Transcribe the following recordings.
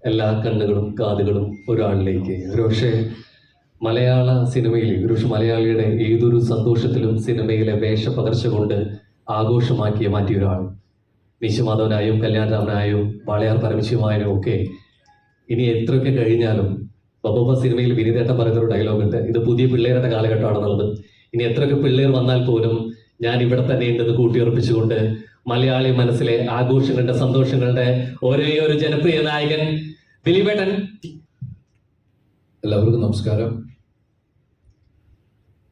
എല്ലാ കണ്ണുകളും കാതുകളും ഒരാളിലേക്ക്. ഒരുപക്ഷെ മലയാള സിനിമയിൽ ഒരുപക്ഷെ മലയാളിയുടെ ഏതൊരു സന്തോഷത്തിലും സിനിമയിലെ വേഷപകർച്ച കൊണ്ട് ആഘോഷമാക്കി മാറ്റിയ ഒരാൾ. വിശ്വമാധവനായും കല്യാണരാമനായും വാളയാർ പരമശിവമായനും ഒക്കെ ഇനി എത്രയൊക്കെ കഴിഞ്ഞാലും ബൊബ സിനിമയിൽ വിനീതേട്ടൻ പറയുന്നൊരു ഡയലോഗുണ്ട്, ഇത് പുതിയ പിള്ളേരുടെ കാലഘട്ടമാണെന്നുള്ളത്. ഇനി എത്രയൊക്കെ പിള്ളേർ വന്നാൽ പോലും ഞാൻ ഇവിടെ തന്നെ ഉണ്ടെന്ന് കൂട്ടിയുറപ്പിച്ചുകൊണ്ട് മലയാളി മനസ്സിലെ ആഘോഷങ്ങളുടെ സന്തോഷങ്ങളുടെ ഒരേ ഒരു ജനപ്രിയ നായകൻ ദിലീപേട്ടൻ. എല്ലാവർക്കും നമസ്കാരം.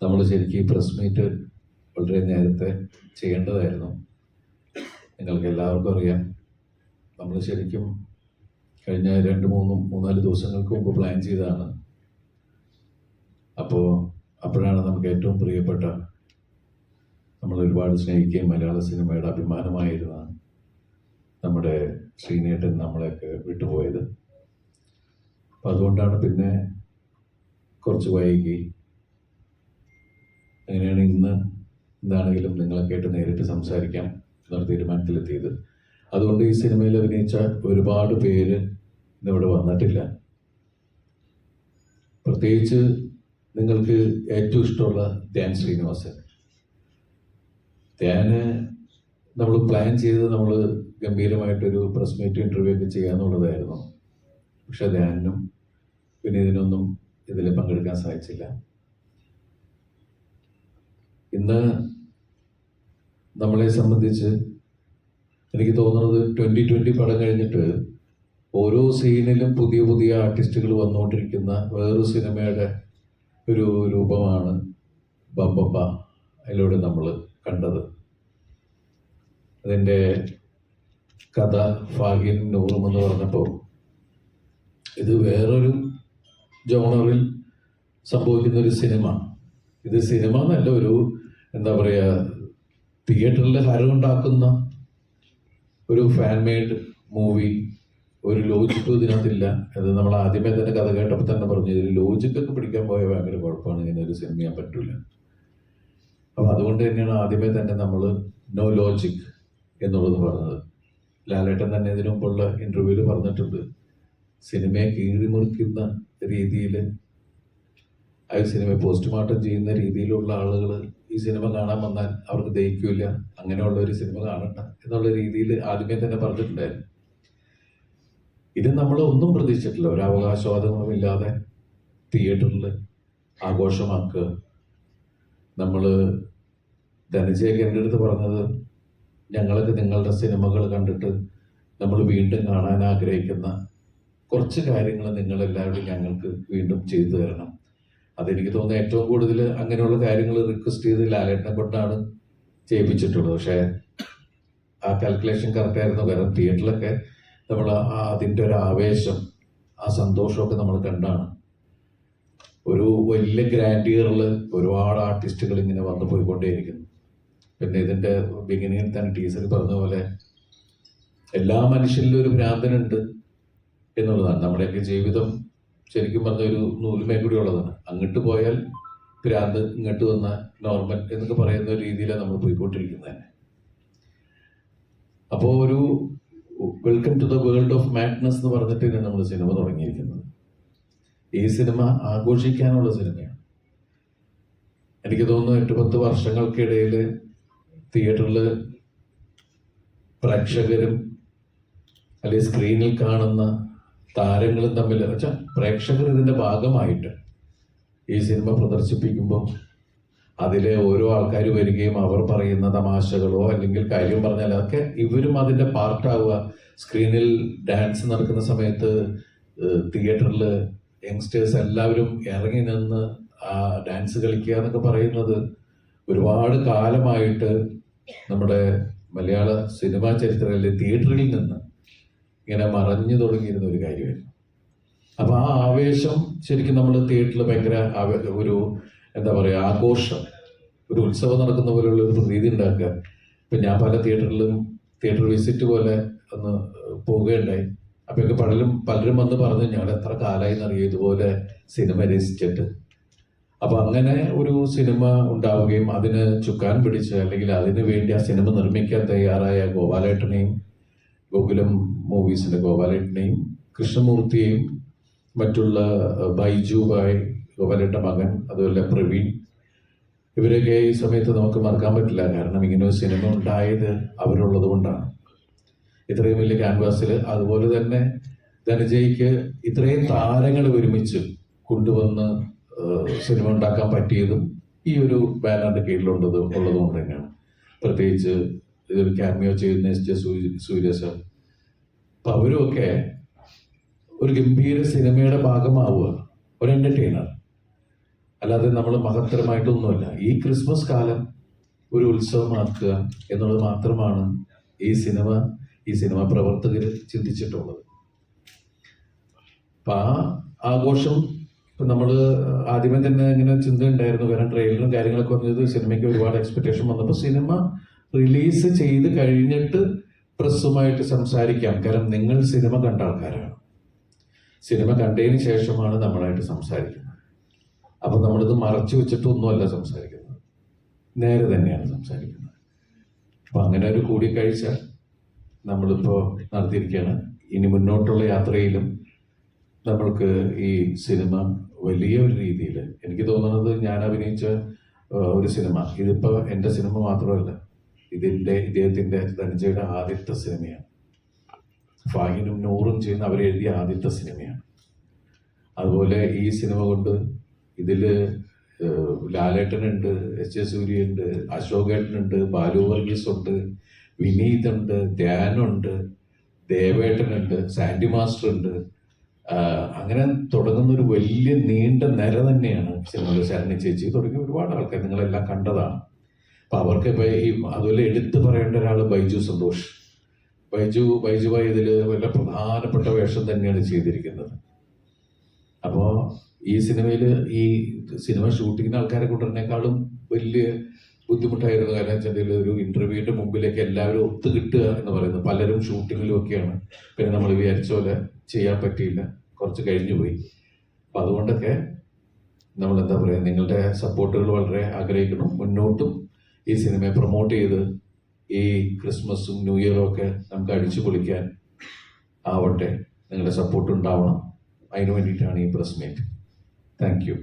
നമ്മൾ ശരിക്കും ഈ പ്രസ് മീറ്റ് വളരെ നേരത്തെ ചെയ്യേണ്ടതായിരുന്നു. നിങ്ങൾക്ക് എല്ലാവർക്കും അറിയാം, നമ്മൾ ശരിക്കും കഴിഞ്ഞ 2-3-4 ദിവസങ്ങൾക്ക് മുമ്പ് പ്ലാൻ ചെയ്തതാണ്. അപ്പോഴാണ് നമുക്ക് ഏറ്റവും പ്രിയപ്പെട്ട, നമ്മൾ ഒരുപാട് സ്നേഹിക്കുകയും മലയാള സിനിമയുടെ അഭിമാനമായിരുന്ന നമ്മുടെ ശ്രീനേട്ടൻ നമ്മളെയൊക്കെ വിട്ടുപോയത്. അപ്പം അതുകൊണ്ടാണ് പിന്നെ കുറച്ച് വൈകി. അങ്ങനെയാണ് ഇന്ന് എന്താണെങ്കിലും നിങ്ങളൊക്കെ ആയിട്ട് നേരിട്ട് സംസാരിക്കാം എന്നൊരു തീരുമാനത്തിലെത്തിയത്. അതുകൊണ്ട് ഈ സിനിമയിൽ അഭിനയിച്ച ഒരുപാട് പേര് ഇന്നിവിടെ വന്നിട്ടില്ല. പ്രത്യേകിച്ച് നിങ്ങൾക്ക് ഏറ്റവും ഇഷ്ടമുള്ള ധ്യാൻ ശ്രീനിവാസൻ. ധ്യാന് നമ്മൾ പ്ലാൻ ചെയ്ത് നമ്മൾ ഗംഭീരമായിട്ടൊരു പ്രസ് മീറ്റ് ഇൻ്റർവ്യൂ ഒക്കെ ചെയ്യാന്നുള്ളതായിരുന്നു. പക്ഷെ ധ്യാനും പിന്നെ ഇതിനൊന്നും ഇതിൽ പങ്കെടുക്കാൻ സാധിച്ചില്ല. ഇന്ന് നമ്മളെ സംബന്ധിച്ച് എനിക്ക് തോന്നുന്നത് 2020 പടം കഴിഞ്ഞിട്ട് ഓരോ സീനിലും പുതിയ പുതിയ ആർട്ടിസ്റ്റുകൾ വന്നുകൊണ്ടിരിക്കുന്ന വേറൊരു സിനിമയുടെ ഒരു രൂപമാണ് ബബ്ബ അതിലൂടെ നമ്മൾ കണ്ടത്. അതിൻ്റെ കഥ ഫാഹിൻ നൂറും എന്ന് പറഞ്ഞപ്പോൾ ഇത് വേറൊരു ജോണറിൽ സംഭവിക്കുന്ന ഒരു സിനിമ. ഇത് സിനിമ എന്നല്ല, ഒരു എന്താ പറയുക, തിയേറ്ററിൽ ഹരമുണ്ടാക്കുന്ന ഒരു ഫാൻ മെയ്ഡ് മൂവി. ഒരു ലോജിക്കും ഇതിനകത്തില്ല. അത് നമ്മൾ ആദ്യമേ തന്നെ കഥ കേട്ടപ്പോൾ തന്നെ പറഞ്ഞു, ഇതിൽ ലോജിക്കൊക്കെ പിടിക്കാൻ പോയാൽ ഭയങ്കര കുഴപ്പമാണ്, ഇങ്ങനെ ഒരു സിനിമ ചെയ്യാൻ പറ്റില്ല. അപ്പം അതുകൊണ്ട് തന്നെയാണ് ആദ്യമേ തന്നെ നമ്മൾ നോ ലോജിക് എന്നുള്ളത് പറഞ്ഞത്. ലാലേട്ടൻ തന്നെ ഇതിനു മുമ്പുള്ള ഇൻ്റർവ്യൂവിൽ പറഞ്ഞിട്ടുണ്ട്, സിനിമയെ കീറിമുറിക്കുന്ന രീതിയിൽ, ആ സിനിമയെ പോസ്റ്റ്മോർട്ടം ചെയ്യുന്ന രീതിയിലുള്ള ആളുകൾ ഈ സിനിമ കാണാൻ വന്നാൽ അവർക്ക് ദഹിക്കില്ല, അങ്ങനെയുള്ള ഒരു സിനിമ കാണണ്ട എന്നുള്ള രീതിയിൽ ആദ്യമേ തന്നെ പറഞ്ഞിട്ടുണ്ടായിരുന്നു. ഇത് നമ്മൾ ഒന്നും പ്രതീക്ഷിച്ചിട്ടില്ല. ഒരു അവകാശവാദങ്ങളും ഇല്ലാതെ തിയേറ്ററിൽ ആഘോഷമാക്കുക. നമ്മൾ ധനജയൊക്കെ എൻ്റെ അടുത്ത് പറഞ്ഞത്, ഞങ്ങളൊക്കെ നിങ്ങളുടെ സിനിമകൾ കണ്ടിട്ട് നമ്മൾ വീണ്ടും കാണാൻ ആഗ്രഹിക്കുന്ന കുറച്ച് കാര്യങ്ങൾ നിങ്ങളെല്ലാവരും ഞങ്ങൾക്ക് വീണ്ടും ചെയ്തു തരണം. അതെനിക്ക് തോന്നുന്നു ഏറ്റവും കൂടുതൽ അങ്ങനെയുള്ള കാര്യങ്ങൾ റിക്വസ്റ്റ് ചെയ്ത് ലാലേട്ടനെ കൊണ്ടാണ് ചെയ്യിപ്പിച്ചിട്ടുള്ളത്. പക്ഷേ ആ കാൽക്കുലേഷൻ കറക്റ്റായിരുന്നു. കാരണം തിയേറ്ററിലൊക്കെ നമ്മൾ അതിൻ്റെ ഒരു ആവേശം, ആ സന്തോഷമൊക്കെ നമ്മൾ കണ്ടാണ്. ഒരു വലിയ ഗ്രാൻഡിയറിൽ ഒരുപാട് ആർട്ടിസ്റ്റുകൾ ഇങ്ങനെ വന്നു പോയിക്കൊണ്ടേയിരിക്കുന്നു. പിന്നെ ഇതിൻ്റെ ബിഗിനിങ്ങിൽ തന്നെ ടീച്ചർ പറഞ്ഞ പോലെ എല്ലാ മനുഷ്യരിലും ഒരു ഭ്രാന്തനുണ്ട് എന്നുള്ളതാണ്. നമ്മുടെയൊക്കെ ജീവിതം ശരിക്കും പറഞ്ഞ ഒരു നൂലുമേ കൂടി ഉള്ളതാണ്. അങ്ങോട്ട് പോയാൽ ഭ്രാന്ത്, ഇങ്ങോട്ട് വന്ന നോർമൽ എന്നൊക്കെ പറയുന്ന രീതിയിലാണ് നമ്മൾ പോയിക്കൊണ്ടിരിക്കുന്നത് തന്നെ. അപ്പോൾ ഒരു welcome to the world of madness എന്ന് പറഞ്ഞിട്ടാണ് നമ്മൾ സിനിമ തുടങ്ങിയിരിക്കുന്നത്. ഈ സിനിമ ആഘോഷിക്കാനുള്ള സിനിമയാണ്. എനിക്ക് തോന്നുന്നു 8-10 വർഷങ്ങൾക്കിടയിൽ തിയേറ്ററിൽ പ്രേക്ഷകരും അല്ലെങ്കിൽ സ്ക്രീനിൽ കാണുന്ന താരങ്ങളും തമ്മിൽ വെച്ചാൽ പ്രേക്ഷകർ ഇതിൻ്റെ ഭാഗമായിട്ട് ഈ സിനിമ പ്രദർശിപ്പിക്കുമ്പോൾ അതിലെ ഓരോ ആൾക്കാർ വരികയും അവർ പറയുന്ന തമാശകളോ അല്ലെങ്കിൽ കാര്യം പറഞ്ഞാൽ അതൊക്കെ ഇവരും അതിൻ്റെ പാർട്ടാവുക. സ്ക്രീനിൽ ഡാൻസ് നടക്കുന്ന സമയത്ത് തിയേറ്ററിൽ യങ്സ്റ്റേഴ്സ് എല്ലാവരും ഇറങ്ങി നിന്ന് ആ ഡാൻസ് കളിക്കുക എന്നൊക്കെ പറയുന്നത് ഒരുപാട് കാലമായിട്ട് നമ്മുടെ മലയാള സിനിമാ ചരിത്രത്തിലെ തിയേറ്ററിൽ നിന്ന് ഇങ്ങനെ മറഞ്ഞു തുടങ്ങിയിരുന്ന ഒരു കാര്യമായിരുന്നു. അപ്പോൾ ആ ആവേശം ശരിക്കും നമ്മൾ തിയേറ്ററിൽ ഭയങ്കര ഒരു എന്താ പറയുക, ആഘോഷം, ഒരു ഉത്സവം നടക്കുന്ന പോലെയുള്ള ഒരു പ്രതീതി ഉണ്ടാക്കുക. ഇപ്പം ഞാൻ പല തിയേറ്റർ വിസിറ്റ് പോലെ ഒന്ന് പോവുകയുണ്ടായി. അപ്പോഴൊക്കെ പലരും വന്ന് പറഞ്ഞു, ഞങ്ങൾ എത്ര കാലമായി എന്നറിയാം ഇതുപോലെ സിനിമ രസിച്ചിട്ട്. അപ്പം അങ്ങനെ ഒരു സിനിമ ഉണ്ടാവുകയും അതിന് ചുക്കാൻ പിടിച്ച് അല്ലെങ്കിൽ അതിനു വേണ്ടി ആ സിനിമ നിർമ്മിക്കാൻ തയ്യാറായ ഗോപാലേട്ടനെയും, ഗോകുലം മൂവീസിൻ്റെ ഗോപാലേട്ടനെയും കൃഷ്ണമൂർത്തിയെയും മറ്റുള്ള ബൈജു ഭായ്, ഗോപാലൻ്റെ മകൻ, അതുപോലെ പ്രവീൺ, ഇവരൊക്കെ ഈ സമയത്ത് നമുക്ക് മറക്കാൻ പറ്റില്ല. കാരണം ഇങ്ങനെ ഒരു സിനിമ ഉണ്ടായത് അവരുള്ളത് കൊണ്ടാണ്. ഇത്രയും വലിയ ക്യാൻവാസിൽ, അതുപോലെ തന്നെ ധനജയ്ക്ക് ഇത്രയും താരങ്ങൾ ഒരുമിച്ച് കൊണ്ടുവന്ന് സിനിമ ഉണ്ടാക്കാൻ പറ്റിയതും ഈ ഒരു ബാനറിന്റെ കീഴിലുള്ളത് ഉള്ളതുകൊണ്ട് തന്നെയാണ്. പ്രത്യേകിച്ച് ഇതൊരു ക്യാമിയോ ചെയ്യുന്ന എസ് സൂര്യ സർ. അപ്പൊ അവരുമൊക്കെ ഒരു ഗംഭീര സിനിമയുടെ ഭാഗമാവുക, ഒരു എന്റർടൈനർ, അല്ലാതെ നമ്മൾ മഹത്തരമായിട്ടൊന്നുമല്ല. ഈ ക്രിസ്മസ് കാലം ഒരു ഉത്സവമാക്കുക എന്നുള്ളത് മാത്രമാണ് ഈ സിനിമ പ്രവർത്തകർ ചിന്തിച്ചിട്ടുള്ളത്. അപ്പൊ ആ ആഘോഷം ഇപ്പം നമ്മൾ ആദ്യമേ തന്നെ ഇങ്ങനെ ചിന്ത ഉണ്ടായിരുന്നു. കാരണം ട്രെയിലറും കാര്യങ്ങളൊക്കെ വന്നത് സിനിമയ്ക്ക് ഒരുപാട് എക്സ്പെക്ടേഷൻ വന്നപ്പോൾ സിനിമ റിലീസ് ചെയ്ത് കഴിഞ്ഞിട്ട് പ്രസ്സുമായിട്ട് സംസാരിക്കാം. കാരണം നിങ്ങൾ സിനിമ കണ്ട ആൾക്കാരാണ്. സിനിമ കണ്ടതിന് ശേഷമാണ് നമ്മളായിട്ട് സംസാരിക്കുന്നത്. അപ്പം നമ്മളിത് മറച്ചു വെച്ചിട്ടൊന്നുമല്ല സംസാരിക്കുന്നത്, നേരെ തന്നെയാണ് സംസാരിക്കുന്നത്. അപ്പം അങ്ങനെ ഒരു കൂടിക്കാഴ്ച നമ്മളിപ്പോൾ നടത്തിയിരിക്കുകയാണ്. ഇനി മുന്നോട്ടുള്ള യാത്രയിലും നമ്മൾക്ക് ഈ സിനിമ വലിയ ഒരു രീതിയിൽ, എനിക്ക് തോന്നുന്നത് ഞാൻ അഭിനയിച്ച ഒരു സിനിമ, ഇതിപ്പോൾ എൻ്റെ സിനിമ മാത്രമല്ല, ഇദ്ദേഹത്തിൻ്റെ ധനജയുടെ ആദ്യത്തെ സിനിമയാണ്. ഫാഹിനും നൂറും ചെയ്യുന്ന അവരെഴുതിയ ആദ്യത്തെ സിനിമയാണ്. അതുപോലെ ഈ സിനിമ കൊണ്ട് ഇതിൽ ലാലേട്ടനുണ്ട്, എസ് എ സൂര്യയുണ്ട്, അശോകേട്ടനുണ്ട്, ബാലു വർഗീസ് ഉണ്ട്, വിനീത് ഉണ്ട്, ധ്യാനുണ്ട്, ദേവേട്ടനുണ്ട്, സാൻഡി മാസ്റ്റർ ഉണ്ട്. അങ്ങനെ തുടങ്ങുന്ന ഒരു വലിയ നീണ്ട നിര തന്നെയാണ് സിനിമയിൽ. ശരണി ചേച്ചി തുടങ്ങിയ ഒരുപാട് ആൾക്കാർ നിങ്ങളെല്ലാം കണ്ടതാണ്. അപ്പൊ അവർക്ക് ഇപ്പൊ ഈ അതുപോലെ എടുത്തു പറയേണ്ട ഒരാൾ ബൈജു സന്തോഷ്. ബൈജുവായി ഇതിൽ വളരെ പ്രധാനപ്പെട്ട വേഷം തന്നെയാണ് ചെയ്തിരിക്കുന്നത്. അപ്പോൾ ഈ സിനിമയിൽ ഈ സിനിമ ഷൂട്ടിങ്ങിന് ആൾക്കാരെ കൊണ്ടുവരുന്നേക്കാളും വലിയ ബുദ്ധിമുട്ടായിരുന്നു. കാരണം വെച്ചാൽ ഒരു ഇന്റർവ്യൂവിന്റെ മുമ്പിലേക്ക് എല്ലാവരും ഒത്തു കിട്ടുക എന്ന് പറയുന്നത്. പലരും ഷൂട്ടിങ്ങിലും ഒക്കെയാണ്. പിന്നെ നമ്മൾ വിചാരിച്ച പോലെ ചെയ്യാൻ പറ്റിയില്ല, കുറച്ച് കഴിഞ്ഞു പോയി. അപ്പം അതുകൊണ്ടൊക്കെ നമ്മൾ എന്താ പറയുക, നിങ്ങളുടെ സപ്പോർട്ടുകൾ വളരെ ആഗ്രഹിക്കണം. മുന്നോട്ടും ഈ സിനിമയെ പ്രൊമോട്ട് ചെയ്ത് ഈ ക്രിസ്മസും ന്യൂ ഇയറും ഒക്കെ നമുക്ക് അടിച്ചു പൊളിക്കാൻ ആവട്ടെ. നിങ്ങളുടെ സപ്പോർട്ട് ഉണ്ടാവണം. അതിനു വേണ്ടിയിട്ടാണ് ഈ പ്രസ് മീറ്റ്. Thank you.